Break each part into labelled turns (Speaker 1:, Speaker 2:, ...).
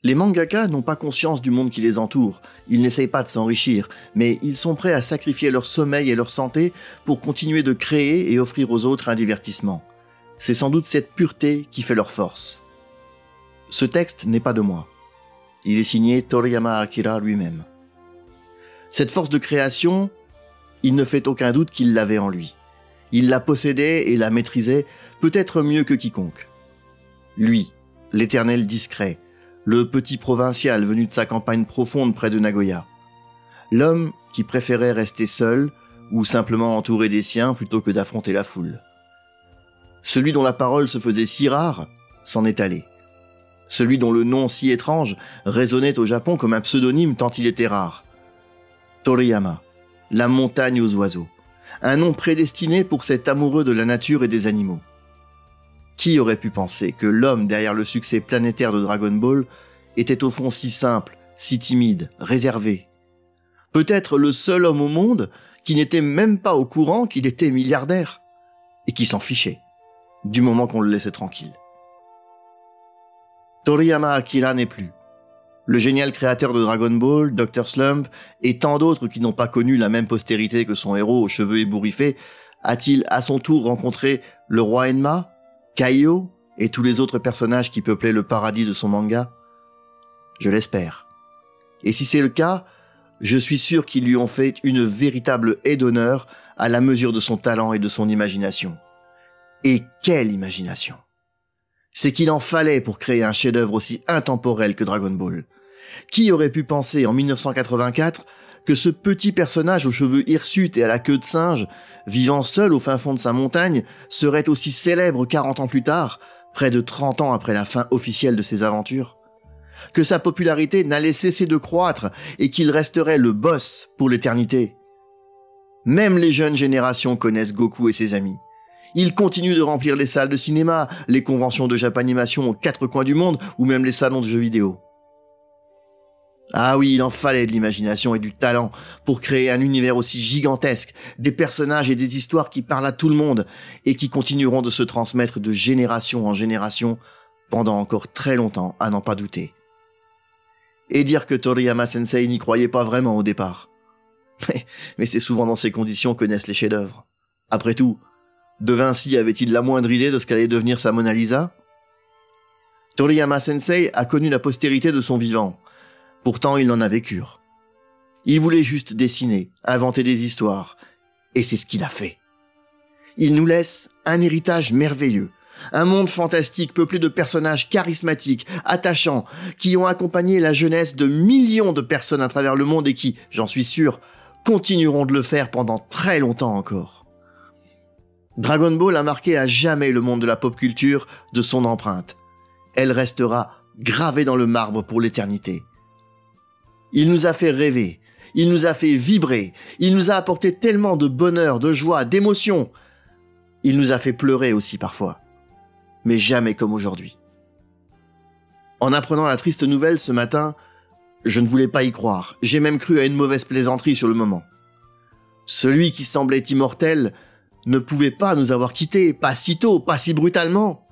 Speaker 1: Les mangaka n'ont pas conscience du monde qui les entoure, ils n'essayent pas de s'enrichir, mais ils sont prêts à sacrifier leur sommeil et leur santé pour continuer de créer et offrir aux autres un divertissement. C'est sans doute cette pureté qui fait leur force. Ce texte n'est pas de moi. Il est signé Toriyama Akira lui-même. Cette force de création, il ne fait aucun doute qu'il l'avait en lui. Il la possédait et la maîtrisait peut-être mieux que quiconque. Lui, l'éternel discret, le petit provincial venu de sa campagne profonde près de Nagoya. L'homme qui préférait rester seul ou simplement entouré des siens plutôt que d'affronter la foule. Celui dont la parole se faisait si rare s'en est allé. Celui dont le nom si étrange résonnait au Japon comme un pseudonyme tant il était rare. Toriyama, la montagne aux oiseaux. Un nom prédestiné pour cet amoureux de la nature et des animaux. Qui aurait pu penser que l'homme derrière le succès planétaire de Dragon Ball était au fond si simple, si timide, réservé? Peut-être le seul homme au monde qui n'était même pas au courant qu'il était milliardaire et qui s'en fichait, du moment qu'on le laissait tranquille. Toriyama Akira n'est plus. Le génial créateur de Dragon Ball, Dr. Slump et tant d'autres qui n'ont pas connu la même postérité que son héros aux cheveux ébouriffés, a-t-il à son tour rencontré le roi Enma, Kaio et tous les autres personnages qui peuplaient le paradis de son manga? Je l'espère. Et si c'est le cas, je suis sûr qu'ils lui ont fait une véritable aide d'honneur à la mesure de son talent et de son imagination. Et quelle imagination! C'est qu'il en fallait pour créer un chef-d'œuvre aussi intemporel que Dragon Ball. Qui aurait pu penser en 1984 que ce petit personnage aux cheveux hirsutes et à la queue de singe, vivant seul au fin fond de sa montagne, serait aussi célèbre 40 ans plus tard, près de 30 ans après la fin officielle de ses aventures? Que sa popularité n'allait cesser de croître et qu'il resterait le boss pour l'éternité? Même les jeunes générations connaissent Goku et ses amis. Ils continuent de remplir les salles de cinéma, les conventions de Japanimation aux 4 coins du monde ou même les salons de jeux vidéo. Ah oui, il en fallait de l'imagination et du talent pour créer un univers aussi gigantesque, des personnages et des histoires qui parlent à tout le monde et qui continueront de se transmettre de génération en génération pendant encore très longtemps, à n'en pas douter. Et dire que Toriyama Sensei n'y croyait pas vraiment au départ. Mais c'est souvent dans ces conditions que naissent les chefs-d'œuvre. Après tout, De Vinci avait-il la moindre idée de ce qu'allait devenir sa Mona Lisa? Toriyama Sensei a connu la postérité de son vivant. Pourtant, il n'en avait cure. Il voulait juste dessiner, inventer des histoires. Et c'est ce qu'il a fait. Il nous laisse un héritage merveilleux. Un monde fantastique peuplé de personnages charismatiques, attachants, qui ont accompagné la jeunesse de millions de personnes à travers le monde et qui, j'en suis sûr, continueront de le faire pendant très longtemps encore. Dragon Ball a marqué à jamais le monde de la pop culture de son empreinte. Elle restera gravée dans le marbre pour l'éternité. Il nous a fait rêver, il nous a fait vibrer, il nous a apporté tellement de bonheur, de joie, d'émotion. Il nous a fait pleurer aussi parfois, mais jamais comme aujourd'hui. En apprenant la triste nouvelle ce matin, je ne voulais pas y croire, j'ai même cru à une mauvaise plaisanterie sur le moment. Celui qui semblait immortel ne pouvait pas nous avoir quittés, pas si tôt, pas si brutalement.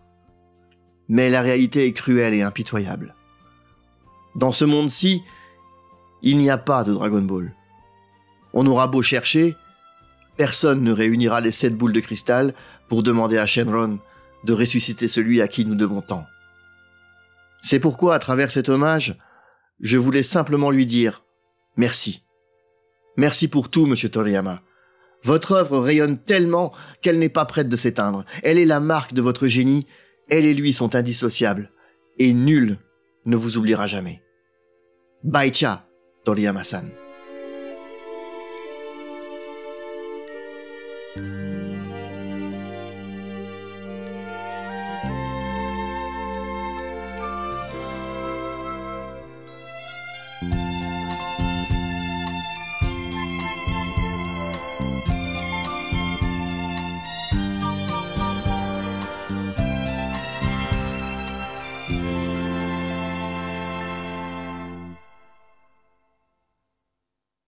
Speaker 1: Mais la réalité est cruelle et impitoyable. Dans ce monde-ci, il n'y a pas de Dragon Ball. On aura beau chercher, personne ne réunira les 7 boules de cristal pour demander à Shenron de ressusciter celui à qui nous devons tant. C'est pourquoi, à travers cet hommage, je voulais simplement lui dire merci. Merci pour tout, monsieur Toriyama. Votre œuvre rayonne tellement qu'elle n'est pas prête de s'éteindre. Elle est la marque de votre génie. Elle et lui sont indissociables. Et nul ne vous oubliera jamais. Baicha, Toriyama-san.